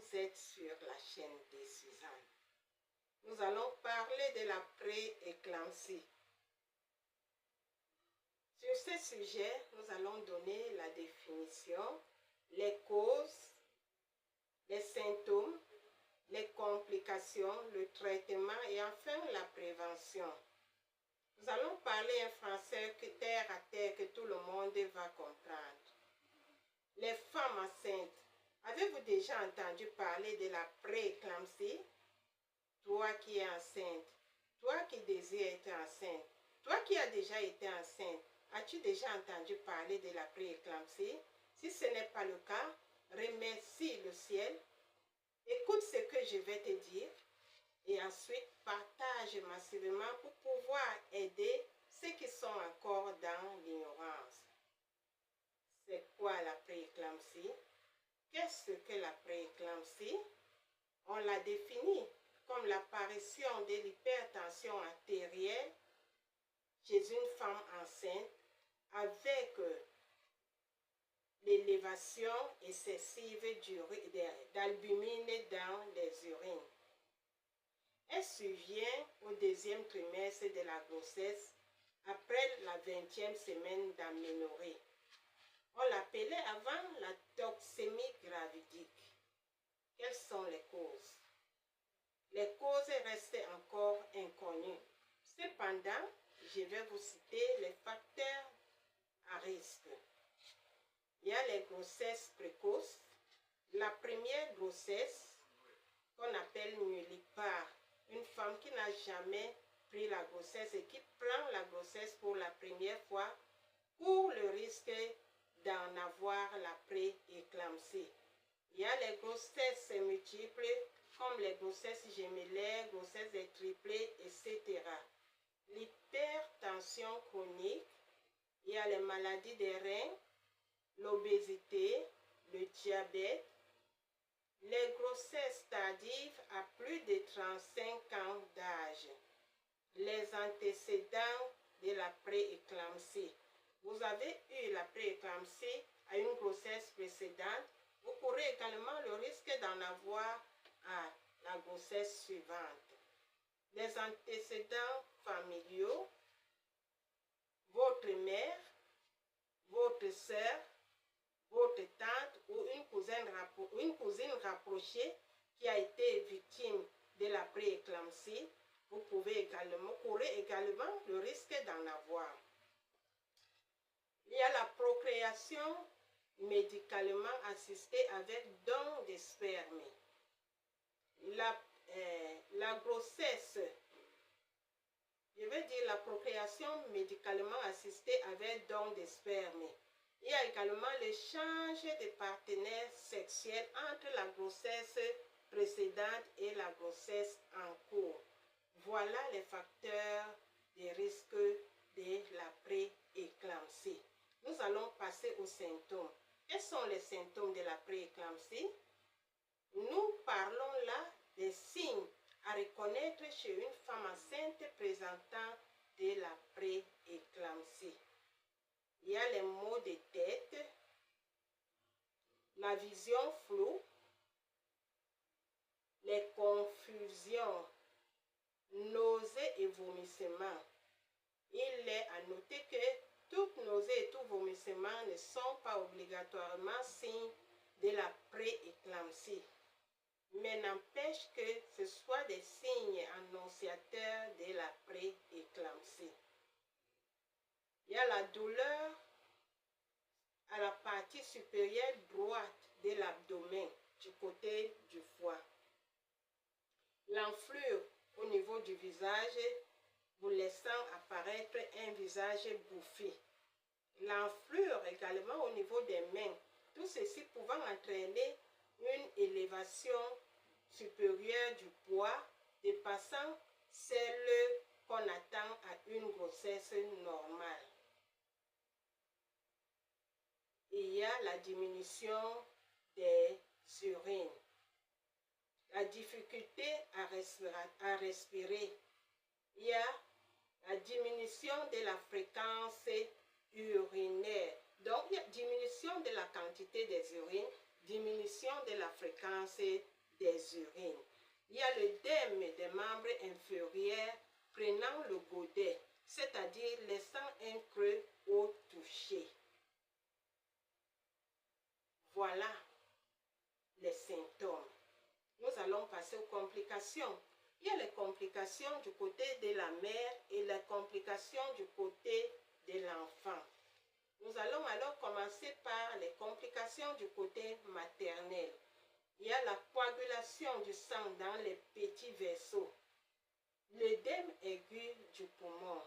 vous êtes sur la chaîne de Suzanne. Nous allons parler de la pré-éclampsie. Sur ce sujet, nous allons donner la définition, les causes, les symptômes, les complications, le traitement et enfin la prévention. Nous allons parler un français terre à terre que tout le monde va comprendre. Les femmes enceintes, avez-vous déjà entendu parler de la pré-éclampsie? Toi qui es enceinte, toi qui désires être enceinte, toi qui as déjà été enceinte, as-tu déjà entendu parler de la pré-éclampsie? Si ce n'est pas le cas, remercie le ciel, écoute ce que je vais te dire et ensuite partage massivement pour pouvoir aider ceux qui sont encore dans l'ignorance. C'est quoi la pré-éclampsie? Qu'est-ce que la pré-éclampsie? On l'a définit comme l'apparition de l'hypertension artérielle chez une femme enceinte avec l'élévation excessive d'albumine dans les urines. Elle survient au deuxième trimestre de la grossesse après la 20e semaine d'aménorrhée. On l'appelait avant la toxémie gravidique. Quelles sont les causes? Les causes restent encore inconnues. Cependant, je vais vous citer les facteurs à risque. Il y a les grossesses précoces. La première grossesse, qu'on appelle nullipare, une femme qui n'a jamais pris la grossesse et qui prend la grossesse pour la première fois, court le risque d'en avoir la pré-éclampsie. Il y a les grossesses multiples, comme les grossesses gémellaires, grossesses des triplés, etc. L'hypertension chronique, il y a les maladies des reins, l'obésité, le diabète, les grossesses tardives à plus de 35 ans d'âge, les antécédents de la pré-éclampsie. Vous avez eu la pré-éclampsie à une grossesse précédente, vous courez également le risque d'en avoir à la grossesse suivante. Les antécédents familiaux, votre mère, votre soeur, votre tante ou une cousine rapprochée qui a été victime de la pré-éclampsie, vous pouvez également courir également le risque d'en avoir. Il y a la procréation médicalement assistée avec don de sperme. La grossesse, je veux dire la procréation médicalement assistée avec don de sperme. Il y a également l'échange de partenaires sexuels entre la grossesse précédente et la grossesse en cours. Voilà les facteurs de risque de la pré-éclampsie. Nous allons passer aux symptômes. Quels sont les symptômes de la pré-éclampsie? Nous parlons là des signes à reconnaître chez une femme enceinte présentant de la pré-éclampsie. Il y a les maux de tête, la vision floue, les confusions, nausées et vomissements. Il est à noter que toutes nausées et tout vomissement ne sont pas obligatoirement signes de la pré-éclampsie, mais n'empêche que ce soit des signes annonciateurs de la pré-éclampsie. Il y a la douleur à la partie supérieure droite de l'abdomen, du côté du foie. L'enflure au niveau du visage, vous laissant apparaître un visage bouffi. L'enflure également au niveau des mains, tout ceci pouvant entraîner une élévation supérieure du poids dépassant celle qu'on attend à une grossesse normale. Il y a la diminution des urines, la difficulté à respirer. Il y a la diminution de la fréquence urinaire. Donc, il y a diminution de la quantité des urines, diminution de la fréquence des urines. Il y a l'œdème des membres inférieurs prenant le godet, c'est-à-dire laissant un creux au toucher. Voilà les symptômes. Nous allons passer aux complications. Il y a les complications du côté de la mère et les complications du côté de l'enfant. Nous allons alors commencer par les complications du côté maternel. Il y a la coagulation du sang dans les petits vaisseaux, l'œdème aigu du poumon,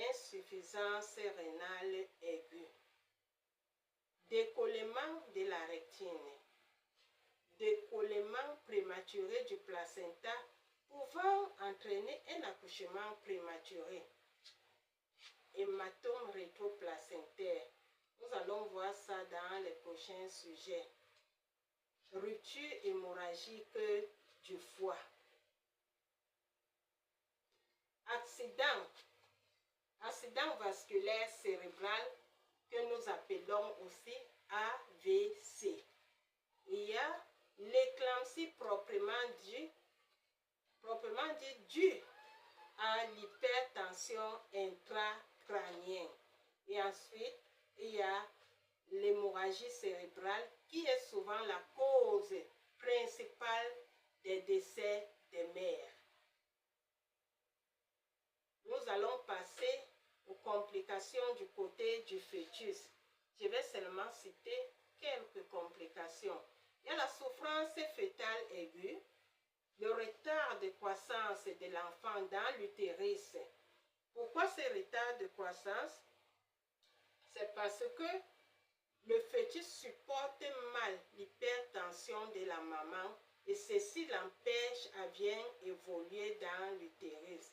insuffisance rénale aiguë, décollement de la rectine, décollement prématuré du placenta pouvant entraîner un accouchement prématuré, hématome rétroplacentaire. Nous allons voir ça dans les prochains sujets. Rupture hémorragique du foie. Accident vasculaire cérébral que nous appelons aussi AVC. Il y a l'éclampsie proprement dit due à l'hypertension intracrânienne. Et ensuite, il y a l'hémorragie cérébrale qui est souvent la cause principale des décès des mères. Nous allons passer aux complications du côté du fœtus. Je vais seulement citer quelques complications. Il y a la souffrance fœtale aiguë, le retard de croissance de l'enfant dans l'utérus. Pourquoi ce retard de croissance? C'est parce que le fœtus supporte mal l'hypertension de la maman et ceci l'empêche à bien évoluer dans l'utérus,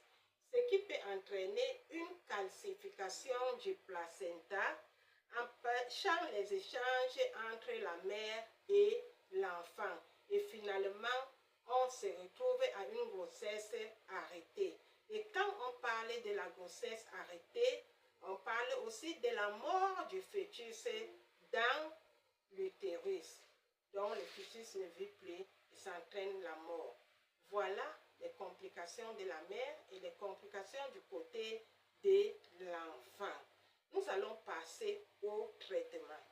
ce qui peut entraîner une calcification du placenta, empêchant les échanges entre la mère et l'enfant. Et finalement, on se retrouve à une grossesse arrêtée. Et quand on parle de la grossesse arrêtée, on parle aussi de la mort du fœtus dans l'utérus. Donc le fœtus ne vit plus et s'entraîne la mort. Voilà les complications de la mère et les complications du côté de l'enfant. Nous allons passer au traitement.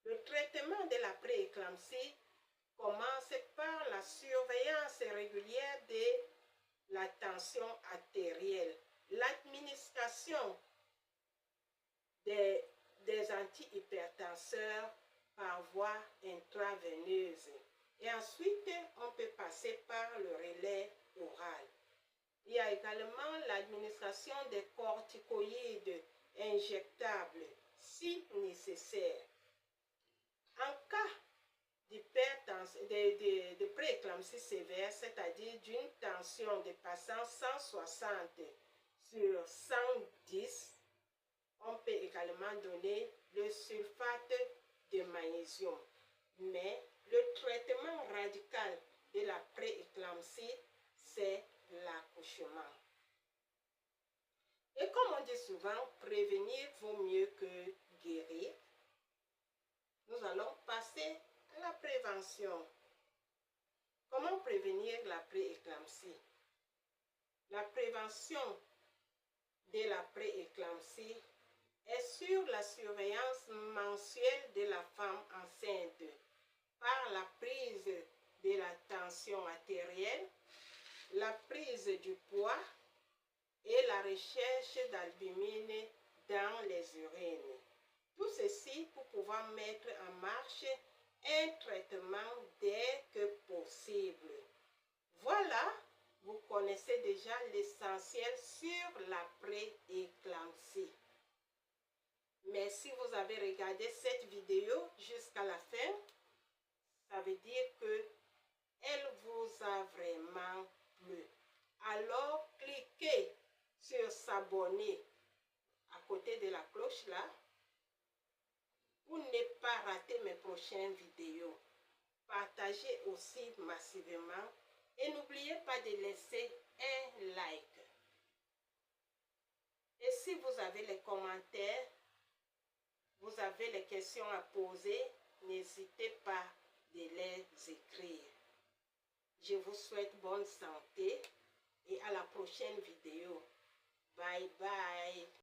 Le traitement de la prééclampsie commence par la surveillance régulière de la tension artérielle, l'administration des antihypertenseurs par voie intraveineuse. Et ensuite, on peut passer par le relais oral. Il y a également l'administration des corticoïdes injectables, si nécessaire. En cas de prééclampsie sévère, c'est-à-dire d'une tension dépassant 160 sur 110, on peut également donner le sulfate de magnésium. Mais le traitement radical de la prééclampsie, c'est l'accouchement. Et comme on dit souvent, prévenir vaut mieux que guérir. Nous allons passer à la prévention. Comment prévenir la prééclampsie? La prévention de la prééclampsie est sur la surveillance mensuelle de la femme enceinte par la prise de la tension artérielle, la prise du poids et la recherche d'albumine dans les urines. Tout ceci pour pouvoir mettre en marche un traitement dès que possible. Voilà, vous connaissez déjà l'essentiel sur la prééclampsie. Mais si vous avez regardé cette vidéo jusqu'à la fin, ça veut dire que elle vous a vraiment plu. Alors, cliquez sur s'abonner à côté de la cloche là pour ne pas rater mes prochaines vidéos. Partagez aussi massivement et n'oubliez pas de laisser un like. Et si vous avez les commentaires, vous avez les questions à poser, n'hésitez pas de les écrire. Je vous souhaite bonne santé et à la prochaine vidéo. Bye bye.